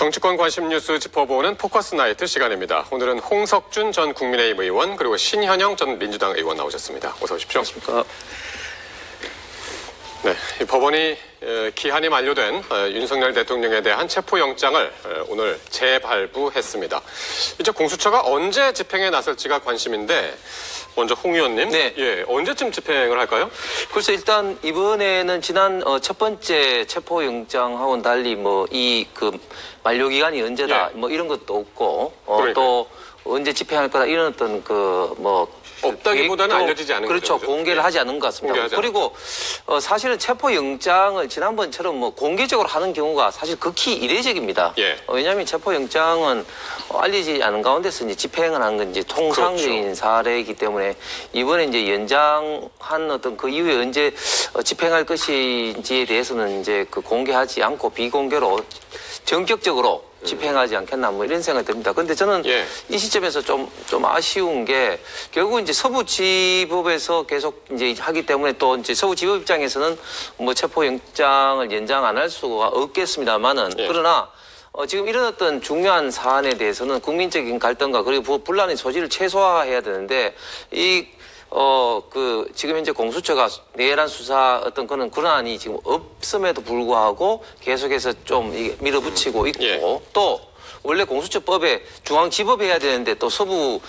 정치권 관심 뉴스 짚어보는 포커스 나이트 시간입니다. 오늘은 홍석준 전 국민의힘 의원 그리고 신현영 전 민주당 의원 나오셨습니다. 어서 오십시오. 안녕하십니까. 네, 이 법원이 기한이 만료된 윤석열 대통령에 대한 체포영장을 오늘 재발부했습니다. 이제 공수처가 언제 집행에 나설지가 관심인데 먼저 홍 의원님, 네. 예, 언제쯤 집행을 할까요? 글쎄 일단 이번에는 지난 첫 번째 체포영장하고는 달리 뭐 이 만료 기간이 언제다 예. 뭐 이런 것도 없고 그러니까요. 또 언제 집행할 거다 이런 어떤 없다기보다는 알려지지 않은 그렇죠. 거죠. 공개를 예. 하지 않은 것 같습니다. 공개하지 그리고 사실은 체포영장을 지난번처럼 뭐 공개적으로 하는 경우가 사실 극히 이례적입니다. 예. 왜냐하면 체포영장은 알리지 않은 가운데서 이제 집행을 한 건지 통상적인 그렇죠. 사례이기 때문에 이번에 이제 연장한 어떤 그 이후에 언제 집행할 것인지에 대해서는 이제 공개하지 않고 비공개로 전격적으로 집행하지 않겠나 뭐 이런 생각이 듭니다. 근데 저는 예. 이 시점에서 좀 아쉬운 게 결국 이제 서부지법에서 계속 이제 하기 때문에 또 이제 서부지법 입장에서는 뭐 체포영장을 연장 안 할 수가 없겠습니다만은 예. 그러나 지금 이런 어떤 중요한 사안에 대해서는 국민적인 갈등과 그리고 분란의 소지를 최소화해야 되는데 지금 현재 공수처가 내란 수사 어떤 그런 권한이 지금 없음에도 불구하고 계속해서 좀 이게 밀어붙이고 있고 예. 또 원래 공수처법에 중앙지법이 해야 되는데 또 서부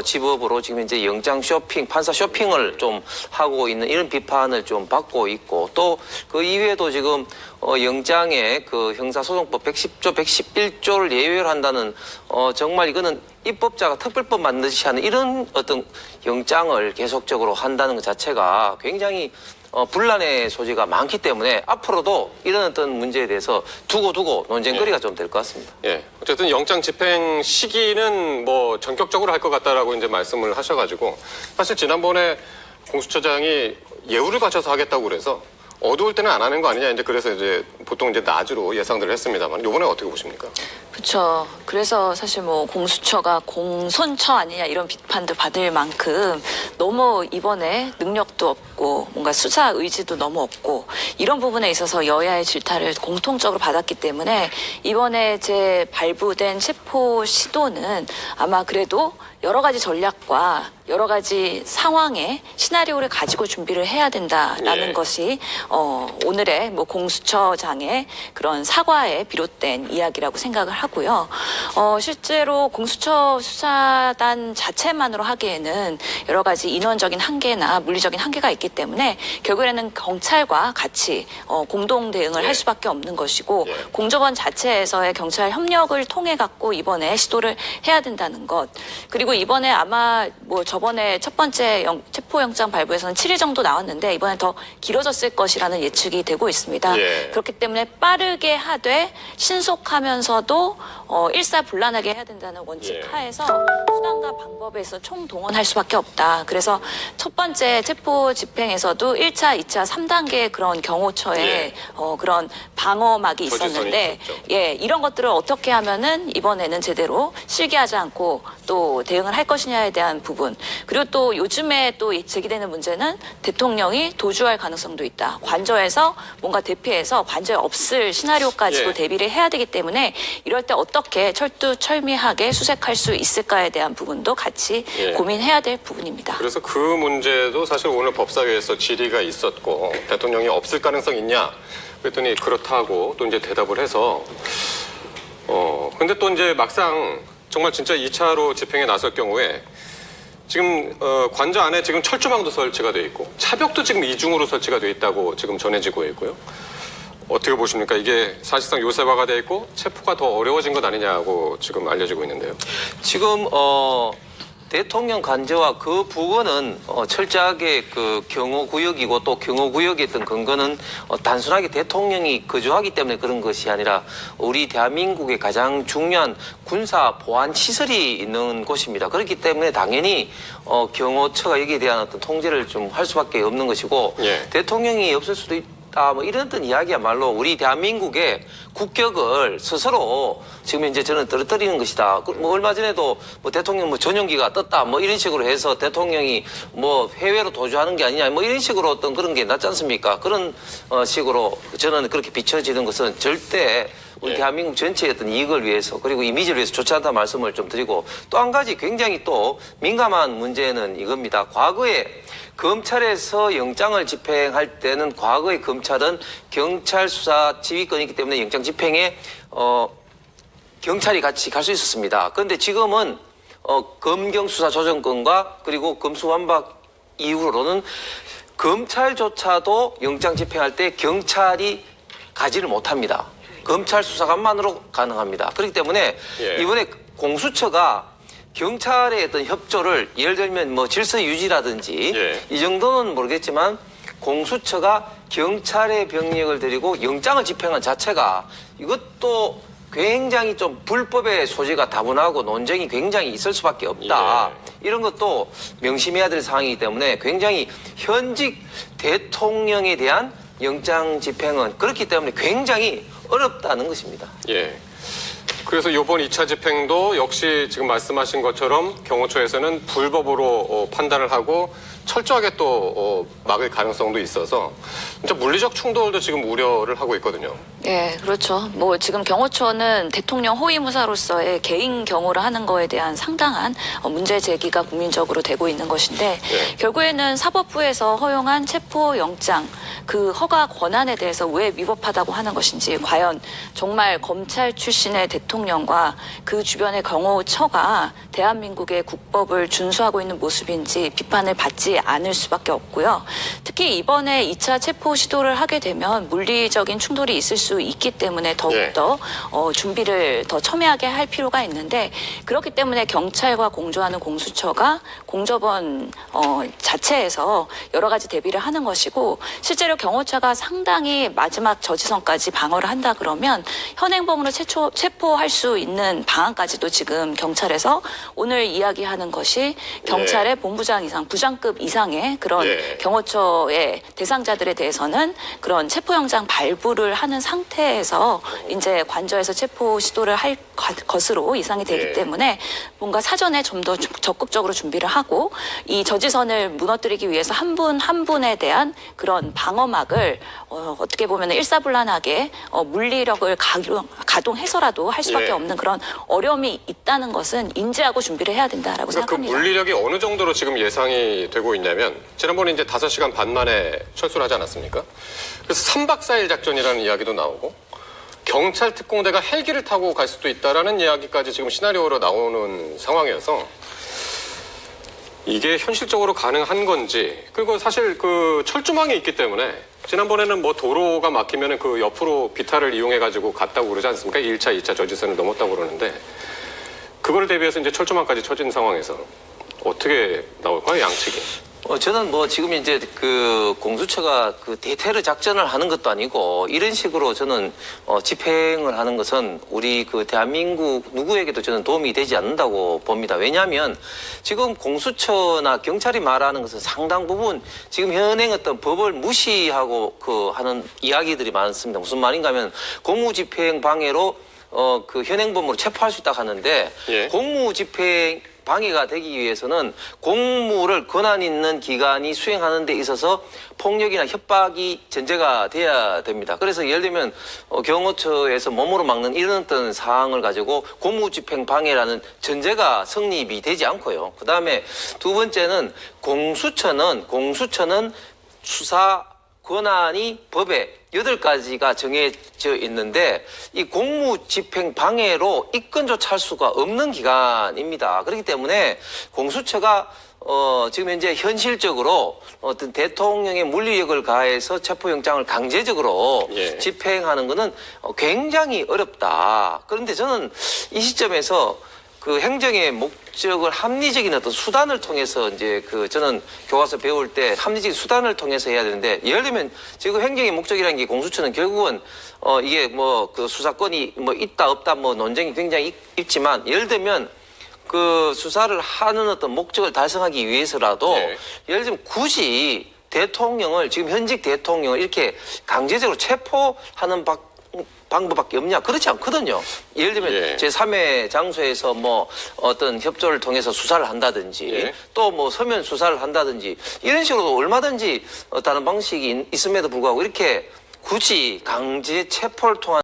지법으로 지금 이제 영장 쇼핑, 판사 쇼핑을 좀 하고 있는 이런 비판을 좀 받고 있고 또 그 이외에도 지금 영장에 형사소송법 110조, 111조를 예외로 한다는 정말 이거는 입법자가 특별법 만드시 하는 이런 어떤 영장을 계속적으로 한다는 것 자체가 굉장히 분란의 소지가 많기 때문에 앞으로도 이런 어떤 문제에 대해서 두고 논쟁거리가 좀 될 것 같습니다. 예. 어쨌든 영장 집행 시기는 뭐 전격적으로 할 것 같다라고 이제 말씀을 하셔가지고 사실 지난번에 공수처장이 예우를 바쳐서 하겠다고 그래서 어두울 때는 안 하는 거 아니냐 이제 그래서 이제 보통 이제 낮으로 예상들을 했습니다만 이번에 어떻게 보십니까? 그렇죠. 그래서 사실 뭐 공수처가 공손처 아니냐 이런 비판도 받을 만큼 너무 이번에 능력도 없고 뭔가 수사 의지도 너무 없고 이런 부분에 있어서 여야의 질타를 공통적으로 받았기 때문에 이번에 발부된 체포 시도는 아마 그래도 여러 가지 전략과 여러 가지 상황의 시나리오를 가지고 준비를 해야 된다라는 예. 것이 오늘의 뭐 공수처장의 그런 사과에 비롯된 이야기라고 생각을 하고요. 실제로 공수처 수사단 자체만으로 하기에는 여러 가지 인원적인 한계나 물리적인 한계가 있기 때문에 결국에는 경찰과 같이 공동 대응을 예. 할 수밖에 없는 것이고 예. 공조원 자체에서의 경찰 협력을 통해 갖고 이번에 시도를 해야 된다는 것. 그리고 이번에 아마 뭐 저번에 첫 번째 체포영장 발부에서는 7일 정도 나왔는데 이번에 더 길어졌을 것이라는 예측이 되고 있습니다. 예. 그렇기 때문에 빠르게 하되 신속하면서도 일사불란하게 해야 된다는 원칙 예. 하에서 수단과 방법에서 총동원할 수밖에 없다. 그래서 첫 번째 체포 집행에서도 1차, 2차, 3단계의 그런 경호처에 예. 그런 방어막이 저지선이 있었는데 있었죠. 예, 이런 것들을 어떻게 하면은 이번에는 제대로 실기하지 않고 또 대응을 할 것이냐에 대한 부분. 그리고 또 요즘에 또 제기되는 문제는 대통령이 도주할 가능성도 있다. 관저에서 뭔가 대피해서 관저에 없을 시나리오까지도 예. 대비를 해야 되기 때문에 이럴 때 어떻게 철두철미하게 수색할 수 있을까에 대한 부분도 같이 예. 고민해야 될 부분입니다. 그래서 그 문제도 사실 오늘 법사위에서 질의가 있었고 대통령이 없을 가능성 있냐 그랬더니 그렇다고 또 이제 대답을 해서 근데 또 이제 막상 정말 진짜 2차로 집행에 나설 경우에 지금 관저 안에 지금 철조망도 설치가 돼 있고 차벽도 지금 이중으로 설치가 돼 있다고 지금 전해지고 있고요. 어떻게 보십니까? 이게 사실상 요새화가 돼 있고 체포가 더 어려워진 것 아니냐고 지금 알려지고 있는데요. 지금 대통령 관저와 그 부근은 철저하게 경호구역이고 또 경호구역의 어떤 근거는 단순하게 대통령이 거주하기 때문에 그런 것이 아니라 우리 대한민국의 가장 중요한 군사 보안 시설이 있는 곳입니다. 그렇기 때문에 당연히 경호처가 여기에 대한 어떤 통제를 좀 할 수밖에 없는 것이고 예. 대통령이 없을 수도 뭐 이런 어떤 이야기야말로 우리 대한민국의 국격을 스스로 지금 이제 저는 떨어뜨리는 것이다. 뭐 얼마 전에도 뭐 대통령 뭐 전용기가 떴다 뭐 이런 식으로 해서 대통령이 뭐 해외로 도주하는 게 아니냐 뭐 이런 식으로 어떤 그런 게 낫지 않습니까? 그런 식으로 저는 그렇게 비춰지는 것은 절대 우리 예. 대한민국 전체의 어떤 이익을 위해서 그리고 이미지를 위해서 좋지 않다는 말씀을 좀 드리고 또 한 가지 굉장히 또 민감한 문제는 이겁니다. 과거에 검찰에서 영장을 집행할 때는 과거의 검찰은 경찰 수사 지휘권이 있기 때문에 영장 집행에 경찰이 같이 갈 수 있었습니다. 그런데 지금은 검경 수사 조정권과 그리고 검수완박 이후로는 검찰조차도 영장 집행할 때 경찰이 가지를 못합니다. 검찰 수사관만으로 가능합니다. 그렇기 때문에 예. 이번에 공수처가 경찰의 어떤 협조를 예를 들면 뭐 질서 유지라든지 예. 이 정도는 모르겠지만 공수처가 경찰의 병력을 데리고 영장을 집행한 자체가 이것도 굉장히 좀 불법의 소지가 다분하고 논쟁이 굉장히 있을 수밖에 없다. 이런 것도 명심해야 될 상황이기 때문에 굉장히 현직 대통령에 대한 영장 집행은 그렇기 때문에 굉장히 어렵다는 것입니다. 예. 그래서 이번 2차 집행도 역시 지금 말씀하신 것처럼 경호처에서는 불법으로 판단을 하고 철저하게 또 막을 가능성도 있어서 진짜 물리적 충돌도 지금 우려를 하고 있거든요. 예, 그렇죠. 뭐 지금 경호처는 대통령 호위무사로서의 개인 경호를 하는 거에 대한 상당한 문제 제기가 국민적으로 되고 있는 것인데 네. 결국에는 사법부에서 허용한 체포영장 그 허가 권한에 대해서 왜 위법하다고 하는 것인지 과연 정말 검찰 출신의 대통령과 그 주변의 경호처가 대한민국의 국법을 준수하고 있는 모습인지 비판을 받지 않을 수밖에 없고요. 특히 이번에 2차 체포 시도를 하게 되면 물리적인 충돌이 있을 수 있기 때문에 더욱더 준비를 더 첨예하게 할 필요가 있는데 그렇기 때문에 경찰과 공조하는 공수처가 공조본 자체에서 여러 가지 대비를 하는 것이고 실제로 경호처가 상당히 마지막 저지선까지 방어를 한다 그러면 현행범으로 체포할 수 있는 방안까지도 지금 경찰에서 오늘 이야기하는 것이 경찰의 본부장 이상, 부장급 이상의 그런 경호처의 대상자들에 대해서는 그런 체포영장 발부를 하는 상태에서 이제 관저에서 체포 시도를 할 것으로 예상이 되기 때문에 뭔가 사전에 좀 더 적극적으로 준비를 하고 이 저지선을 무너뜨리기 위해서 한 분 한 분에 대한 그런 방어막을 어떻게 보면 일사불란하게 물리력을 가동해서라도 할 수밖에 없는 그런 어려움이 있다는 것은 인지하고 준비를 해야 된다라고 그러니까 그 생각합니다. 물리력이 어느 정도로 지금 예상이 되고 있냐면 지난번에 이제 5시간 반 만에 철수를 하지 않았습니까? 그래서 3박 4일 작전이라는 이야기도 나오고 경찰 특공대가 헬기를 타고 갈 수도 있다라는 이야기까지 지금 시나리오로 나오는 상황이어서 이게 현실적으로 가능한 건지 그리고 사실 그 철조망이 있기 때문에 지난번에는 뭐 도로가 막히면은 그 옆으로 비탈을 이용해 가지고 갔다고 그러지 않습니까? 1차, 2차 저지선을 넘었다고 그러는데 그걸 대비해서 이제 철조망까지 쳐진 상황에서 어떻게 나올까요, 양측이? 저는 뭐 지금 이제 그 공수처가 그 대테러 작전을 하는 것도 아니고 이런 식으로 저는 집행을 하는 것은 우리 그 대한민국 누구에게도 저는 도움이 되지 않는다고 봅니다. 왜냐하면 지금 공수처나 경찰이 말하는 것은 상당 부분 지금 현행 어떤 법을 무시하고 그 하는 이야기들이 많습니다. 무슨 말인가 하면 공무집행 방해로 그 현행범으로 체포할 수 있다고 하는데 공무집행 방해가 되기 위해서는 공무를 권한 있는 기관이 수행하는 데 있어서 폭력이나 협박이 전제가 돼야 됩니다. 그래서 예를 들면 경호처에서 몸으로 막는 이런 어떤 사항을 가지고 공무집행 방해라는 전제가 성립이 되지 않고요. 그다음에 두 번째는 공수처는 수사 권한이 법에 8가지가 정해져 있는데 이 공무집행 방해로 입건조차 할 수가 없는 기관입니다. 그렇기 때문에 공수처가 지금 현재 현실적으로 어떤 대통령의 물리력을 가해서 체포영장을 강제적으로 집행하는 것은 굉장히 어렵다. 그런데 저는 이 시점에서 그 행정의 목적을 합리적인 어떤 수단을 통해서 이제 그 저는 교과서 배울 때 합리적인 수단을 통해서 해야 되는데 예를 들면 지금 행정의 목적이라는 게 공수처는 결국은 이게 뭐 그 수사권이 뭐 있다 없다 뭐 논쟁이 굉장히 있지만 예를 들면 그 수사를 하는 어떤 목적을 달성하기 위해서라도 예를 들면 굳이 대통령을 지금 현직 대통령을 이렇게 강제적으로 체포하는 방법밖에 없냐? 그렇지 않거든요. 예를 들면 제3의 장소에서 뭐 어떤 협조를 통해서 수사를 한다든지 또 뭐 서면 수사를 한다든지 이런 식으로 얼마든지 다른 방식이 있음에도 불구하고 이렇게 굳이 강제 체포를 통한